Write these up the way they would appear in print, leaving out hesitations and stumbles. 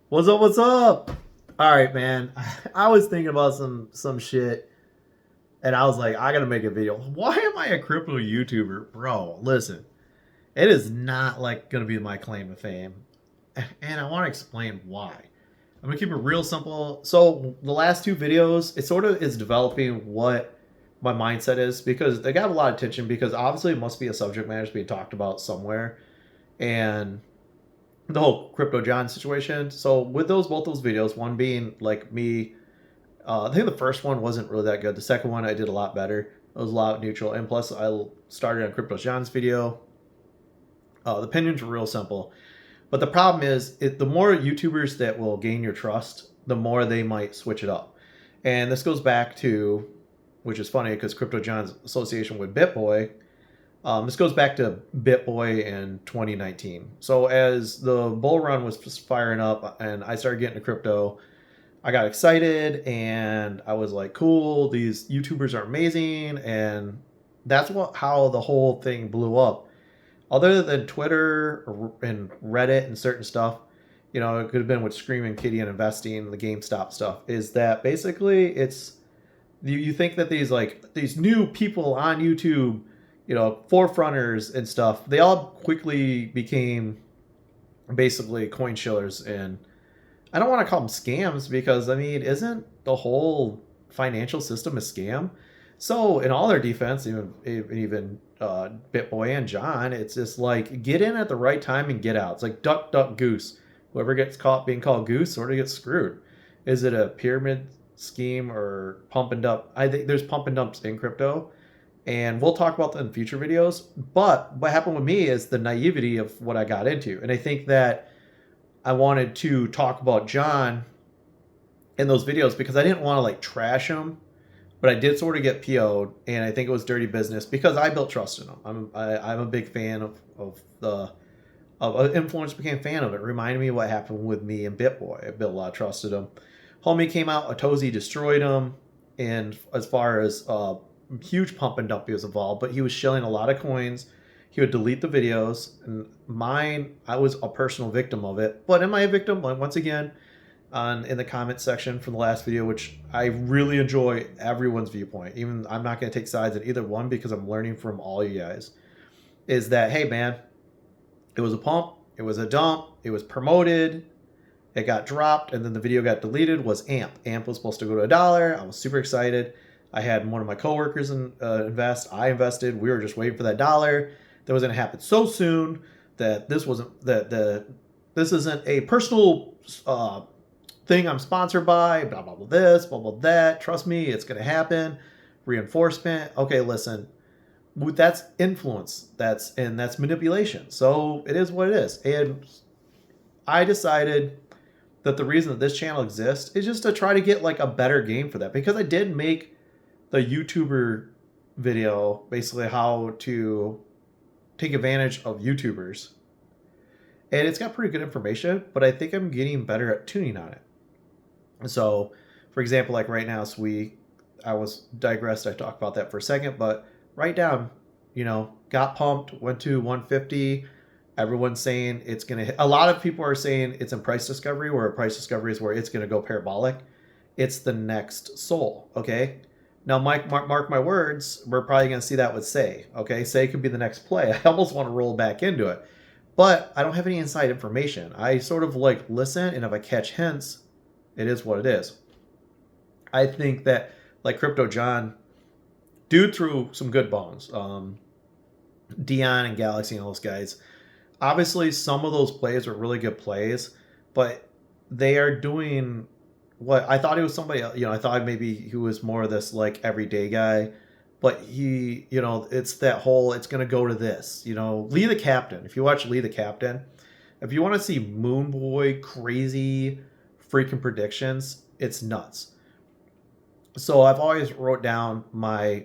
What's up? What's up? All right, man. I was thinking about some shit, and I was like, I gotta make a video. Why am I a crypto YouTuber, bro? Listen, it is not like gonna be my claim to fame, and I want to explain why. I'm gonna keep it real simple. So the last two videos, it sort of is developing what my mindset is because they got a lot of attention because obviously it must be a subject matter that's being talked about somewhere, and the whole crypto John situation. So with both those videos, one being like me, I think the first one wasn't really that good. The second one I did a lot better. It was a lot neutral, and plus I started on crypto John's video. The opinions were real simple, but the problem is, the more YouTubers that will gain your trust, the more they might switch it up. And this goes back to, which is funny because crypto John's association with BitBoy. This goes back to BitBoy in 2019. So as the bull run was just firing up and I started getting into crypto, I got excited and I was like, cool, these YouTubers are amazing. And that's how the whole thing blew up. Other than Twitter and Reddit and certain stuff, it could have been with Screaming Kitty and investing, the GameStop stuff, is that basically you think that these new people on YouTube, forefronters and stuff, they all quickly became basically coin shillers. And I don't want to call them scams because, I mean, isn't the whole financial system a scam? So in all their defense, even BitBoy and John, it's just like get in at the right time and get out. It's like duck, duck, goose. Whoever gets caught being called goose sort of gets screwed. Is it a pyramid scheme or pump and dump? I think there's pump and dumps in crypto, and we'll talk about that in future videos. But what happened with me is the naivety of what I got into, and I think that I wanted to talk about John in those videos because I didn't want to like trash him, but I did sort of get PO'd, and I think it was dirty business because I built trust in him. I'm a big fan of the of influence, became a fan of it. It reminded me of what happened with me and BitBoy. I built a lot of trust in him. Homie came out, Atozi destroyed him, and as far as huge pump and dump he was involved, but he was shilling a lot of coins. He would delete the videos, and mine, I was a personal victim of it. But am I a victim? Once again, in the comment section from the last video, which I really enjoy everyone's viewpoint. Even I'm not going to take sides in either one because I'm learning from all you guys. Is that, hey man, it was a pump, it was a dump, it was promoted, it got dropped, and then the video got deleted. Was AMP. AMP was supposed to go to $1. I was super excited. I had one of my coworkers invest. I invested. We were just waiting for that dollar. That was going to happen so soon that this isn't a personal thing I'm sponsored by, blah, blah, blah, this, blah, blah, that. Trust me, it's going to happen. Reinforcement. Okay, listen. That's influence. That's manipulation. So it is what it is. And I decided that the reason that this channel exists is just to try to get like a better game for that. Because I did make the YouTuber video, basically how to take advantage of YouTubers. And it's got pretty good information, but I think I'm getting better at tuning on it. So, for example, like right now, I was digressed. I talked about that for a second, but right down, got pumped, went to 150. Everyone's saying it's going to hit. A lot of people are saying it's in price discovery, where price discovery is where it's going to go parabolic. It's the next Sol, okay? Now, mark my words, we're probably going to see that with Say, okay? Say could be the next play. I almost want to roll back into it, but I don't have any inside information. I sort of like listen, and if I catch hints, it is what it is. I think that like Crypto John, dude threw some good bones. Dion and Galaxy and those guys. Obviously, some of those plays were really good plays, but they are doing what I thought he was somebody else. I thought maybe he was more of this like everyday guy, but he, it's that whole, it's going to go to this, Lee the Captain. If you watch Lee the Captain, if you want to see Moon Boy crazy freaking predictions, it's nuts. So I've always wrote down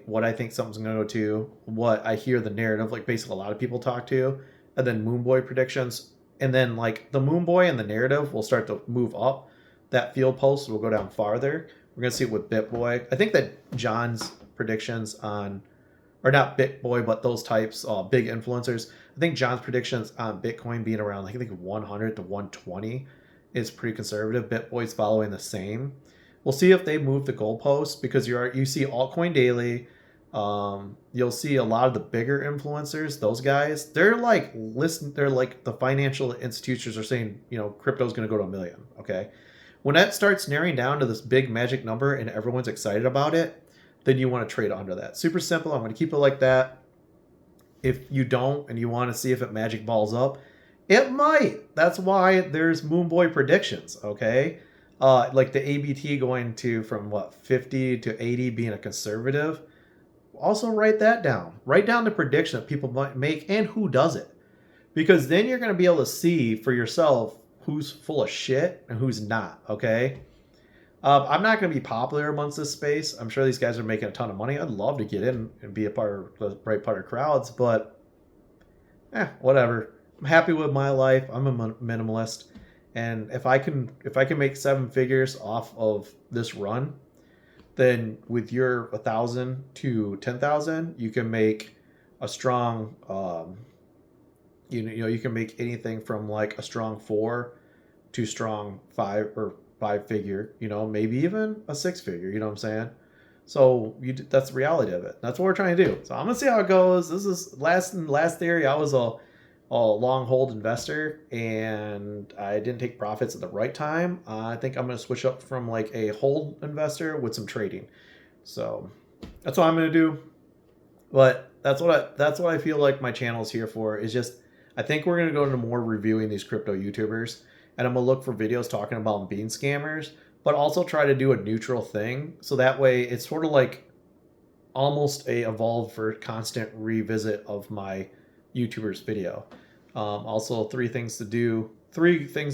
what I think something's going to go to, what I hear the narrative, like basically a lot of people talk to, and then Moon Boy predictions. And then like the Moon Boy and the narrative will start to move up. That field post will go down farther. We're going to see it with BitBoy. I think that John's predictions on, or not BitBoy, but those types, big influencers. I think John's predictions on Bitcoin being around, like, I think 100 to 120 is pretty conservative. Bitboy's following the same. We'll see if they move the goalposts, because you see Altcoin Daily. You'll see a lot of the bigger influencers. Those guys, they're like they're like the financial institutions are saying, you know, crypto's going to go to 1 million. Okay, when that starts narrowing down to this big magic number and everyone's excited about it, then you want to trade under that. Super simple. I'm going to keep it like that. If you don't and you want to see if it magic balls up, it might. That's why there's Moonboy predictions, okay? Like the ABT going to from what, 50 to 80 being a conservative. Also write that down. Write down the prediction that people might make and who does it. Because then you're going to be able to see for yourself who's full of shit and who's not, okay? I'm not going to be popular amongst this space. I'm sure these guys are making a ton of money. I'd love to get in and be a part of the right part of crowds, but whatever. I'm happy with my life. I'm a minimalist, and if I can make 7 figures off of this run, then with your 1,000 to 10,000, you can make a strong. You can make anything from like a strong 4 to strong 5 or 5 figure, you know, maybe even a 6 figure, you know what I'm saying? So that's the reality of it. That's what we're trying to do. So I'm gonna see how it goes. This is last theory. I was a long hold investor and I didn't take profits at the right time. I think I'm gonna switch up from like a hold investor with some trading. So that's what I'm gonna do. But that's what I feel like my channel is here for. Is just, I think we're gonna go into more reviewing these crypto YouTubers. And I'm going to look for videos talking about being scammers, but also try to do a neutral thing. So that way it's sort of like almost a evolved for constant revisit of my YouTuber's video. Also 3 things to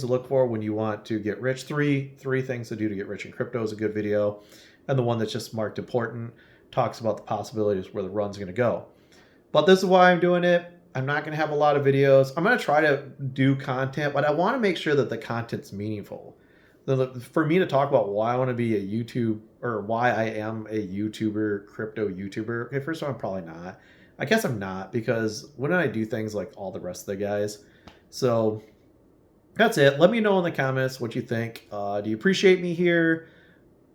look for when you want to get rich. Three things to do to get rich in crypto is a good video. And the one that's just marked important talks about the possibilities where the run's going to go. But this is why I'm doing it. I'm not going to have a lot of videos. I'm going to try to do content, but I want to make sure that the content's meaningful. For me to talk about why I want to be a YouTube, or why I am a YouTuber, crypto YouTuber. Okay, first of all, I'm probably not. I guess I'm not, because when I do things like all the rest of the guys. So that's it. Let me know in the comments what you think. Do you appreciate me here?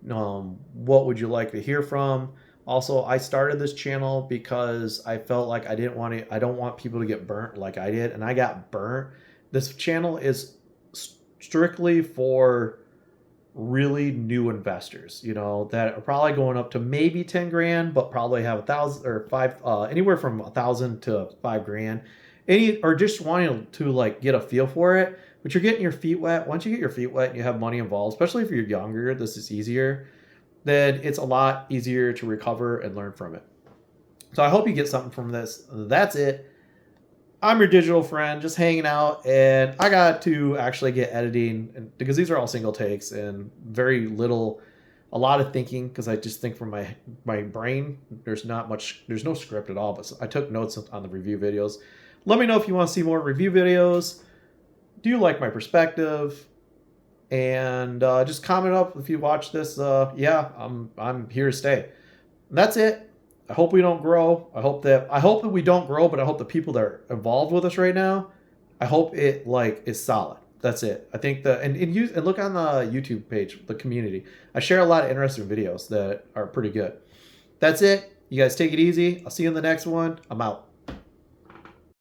What would you like to hear from? Also, I started this channel because I felt like I don't want people to get burnt like I did, and I got burnt. This channel is strictly for really new investors, you know, that are probably going up to maybe 10 grand, but probably have 1,000 or 5, anywhere from 1,000 to 5 grand, or just wanting to like get a feel for it. But you're getting your feet wet. Once you get your feet wet and you have money involved, especially if you're younger, this is easier. Then it's a lot easier to recover and learn from it. So I hope you get something from this. That's it. I'm your digital friend, just hanging out, and I got to actually get editing, because these are all single takes and a lot of thinking, because I just think from my brain. There's no script at all, but I took notes on the review videos. Let me know if you want to see more review videos. Do you like my perspective? And just comment up if you watch this. Yeah, I'm here to stay. And that's it. I hope we don't grow. I hope that we don't grow, but I hope the people that are involved with us right now, I hope it like is solid. That's it. I think and look on the YouTube page, the community. I share a lot of interesting videos that are pretty good. That's it. You guys take it easy. I'll see you in the next one. I'm out.